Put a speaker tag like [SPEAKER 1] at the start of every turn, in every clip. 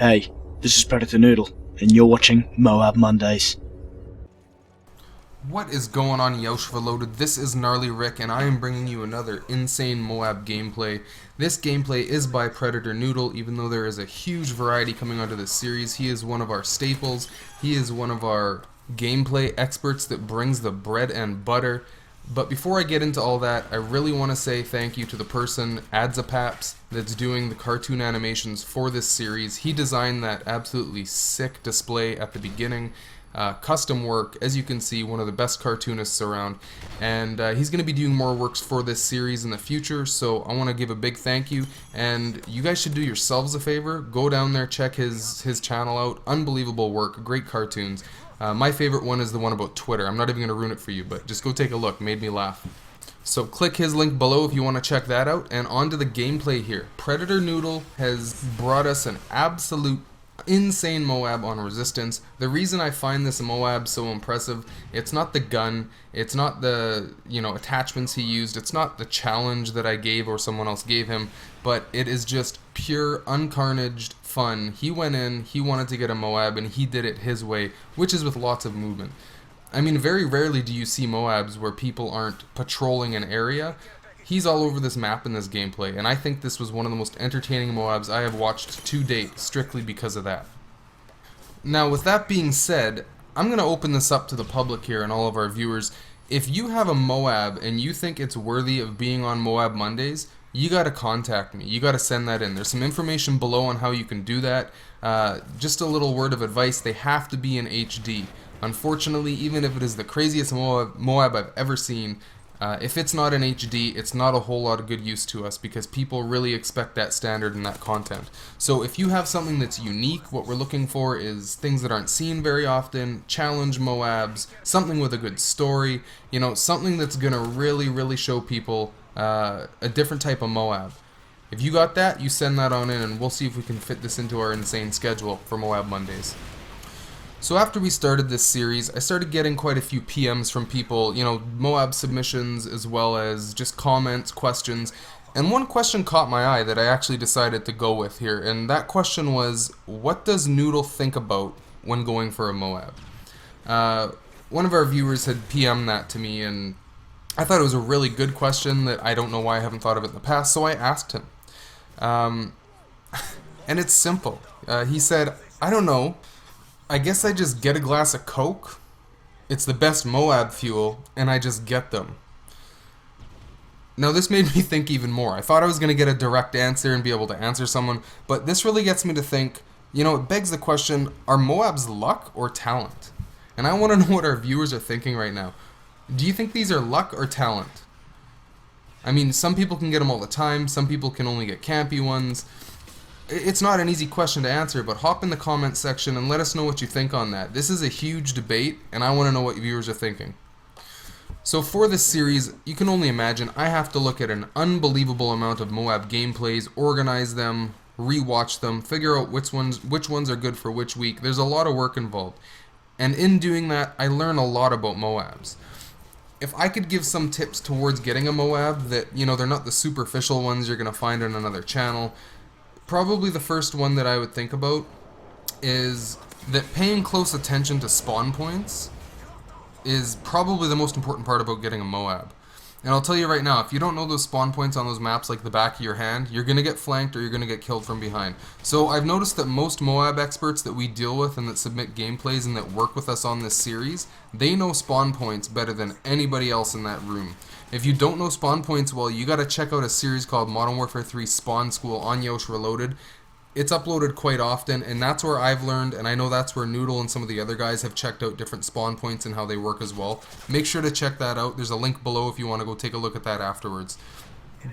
[SPEAKER 1] Hey, this is PredatorNoodle, and you're watching Moab Mondays.
[SPEAKER 2] What is going on, Yeousch Reloaded? This is Gnarley Rick, and I am bringing you another insane Moab gameplay. This gameplay is by PredatorNoodle, even though there is a huge variety coming onto this series. He is one of our staples. He is one of our gameplay experts that brings the bread and butter. But before I get into all that, I really want to say thank you to the person, ADSAPAPS, that's doing the cartoon animations for this series. He designed that absolutely sick display at the beginning. Custom work, as you can see, one of the best cartoonists around, and he's going to be doing more works for this series in the future, so I want to give a big thank you, and you guys should do yourselves a favor, go down there, check his channel out. Unbelievable work, great cartoons. My favorite one is the one about Twitter. I'm not even going to ruin it for you, but just go take a look, made me laugh. So click his link below if you want to check that out, and on to the gameplay here. PredatorNoodle has brought us an absolute insane Moab on resistance. The reason I find this Moab so impressive, it's not the gun, it's not the attachments he used, it's not the challenge that I gave or someone else gave him, but it is just pure uncarnaged fun. He went in, he wanted to get a Moab, and he did it his way, which is with lots of movement. I mean, very rarely do you see Moabs where people aren't patrolling an area. He's all over this map in this gameplay, and I think this was one of the most entertaining Moabs I have watched to date, strictly because of that. Now, with that being said, I'm going to open this up to the public here and all of our viewers. If you have a Moab and you think it's worthy of being on Moab Mondays, you got to contact me. You got to send that in. There's some information below on how you can do that. Just a little word of advice, they have to be in HD. Unfortunately, even if it is the craziest Moab I've ever seen, if it's not in HD, it's not a whole lot of good use to us because people really expect that standard and that content. So if you have something that's unique, what we're looking for is things that aren't seen very often, challenge Moabs, something with a good story, something that's going to really show people a different type of Moab. If you got that, you send that on in and we'll see if we can fit this into our insane schedule for Moab Mondays. So after we started this series, I started getting quite a few PMs from people, Moab submissions as well as just comments, questions, and one question caught my eye that I actually decided to go with here, and that question was, what does Noodle think about when going for a Moab? One of our viewers had PM'd that to me, and I thought it was a really good question that I don't know why I haven't thought of it in the past, so I asked him. And it's simple. He said, I don't know. I guess I just get a glass of Coke. It's the best Moab fuel, and I just get them. Now this made me think even more. I thought I was going to get a direct answer and be able to answer someone, but this really gets me to think, it begs the question, are Moabs luck or talent? And I want to know what our viewers are thinking right now. Do you think these are luck or talent? I mean, some people can get them all the time, some people can only get campy ones. It's not an easy question to answer, but hop in the comments section and let us know what you think on that. This is a huge debate, and I want to know what viewers are thinking. So for this series, you can only imagine I have to look at an unbelievable amount of Moab gameplays, organize them, rewatch them, figure out which ones are good for which week. There's a lot of work involved. And in doing that, I learn a lot about Moabs. If I could give some tips towards getting a Moab that, they're not the superficial ones you're going to find on another channel, probably the first one that I would think about is that paying close attention to spawn points is probably the most important part about getting a Moab. And I'll tell you right now, if you don't know those spawn points on those maps like the back of your hand, you're going to get flanked or you're going to get killed from behind. So I've noticed that most Moab experts that we deal with and that submit gameplays and that work with us on this series, they know spawn points better than anybody else in that room. If you don't know spawn points, well, you got to check out a series called Modern Warfare 3 Spawn School on Yeousch Reloaded. It's uploaded quite often, and that's where I've learned, and I know that's where Noodle and some of the other guys have checked out different spawn points and how they work as well. Make sure to check that out. There's a link below if you want to go take a look at that afterwards.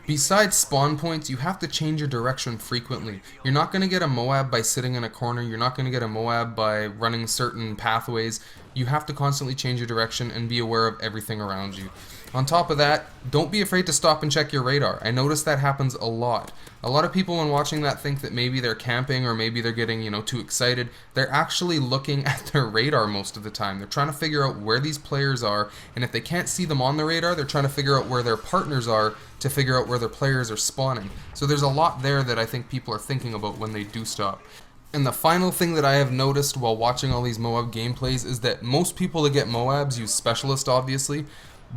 [SPEAKER 2] Besides spawn points, you have to change your direction frequently. You're not going to get a Moab by sitting in a corner. You're not going to get a Moab by running certain pathways. You have to constantly change your direction and be aware of everything around you. On top of that, don't be afraid to stop and check your radar. I notice that happens a lot. A lot of people when watching that think that maybe they're camping or maybe they're getting, too excited. They're actually looking at their radar most of the time. They're trying to figure out where these players are, and if they can't see them on the radar, they're trying to figure out where their partners are to figure out where their players are spawning. So there's a lot there that I think people are thinking about when they do stop. And the final thing that I have noticed while watching all these Moab gameplays is that most people that get Moabs use Specialist, obviously,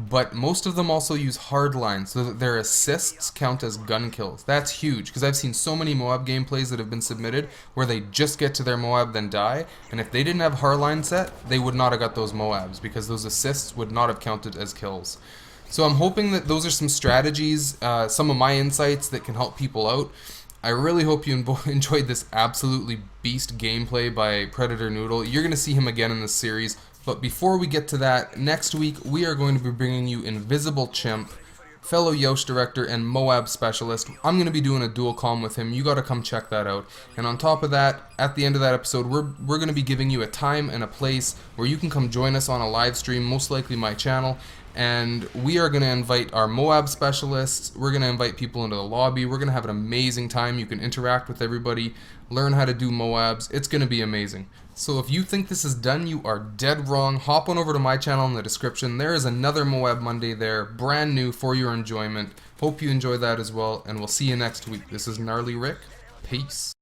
[SPEAKER 2] but most of them also use Hardline, so that their assists count as gun kills. That's huge, because I've seen so many Moab gameplays that have been submitted where they just get to their Moab then die, and if they didn't have Hardline set, they would not have got those Moabs, because those assists would not have counted as kills. So I'm hoping that those are some strategies, some of my insights that can help people out. I really hope you enjoyed this absolutely beast gameplay by PredatorNoodle. You're going to see him again in this series. But before we get to that, next week we are going to be bringing you Invisible Chimp, fellow Yeousch director and Moab specialist. I'm going to be doing a dual comm with him. You got to come check that out. And on top of that, at the end of that episode, we're going to be giving you a time and a place where you can come join us on a live stream, most likely my channel. And we are going to invite our Moab specialists. We're going to invite people into the lobby. We're going to have an amazing time. You can interact with everybody, learn how to do Moabs. It's going to be amazing. So if you think this is done, you are dead wrong. Hop on over to my channel in the description. There is another Moab Monday there, brand new for your enjoyment. Hope you enjoy that as well, and we'll see you next week. This is Gnarly Rick. Peace.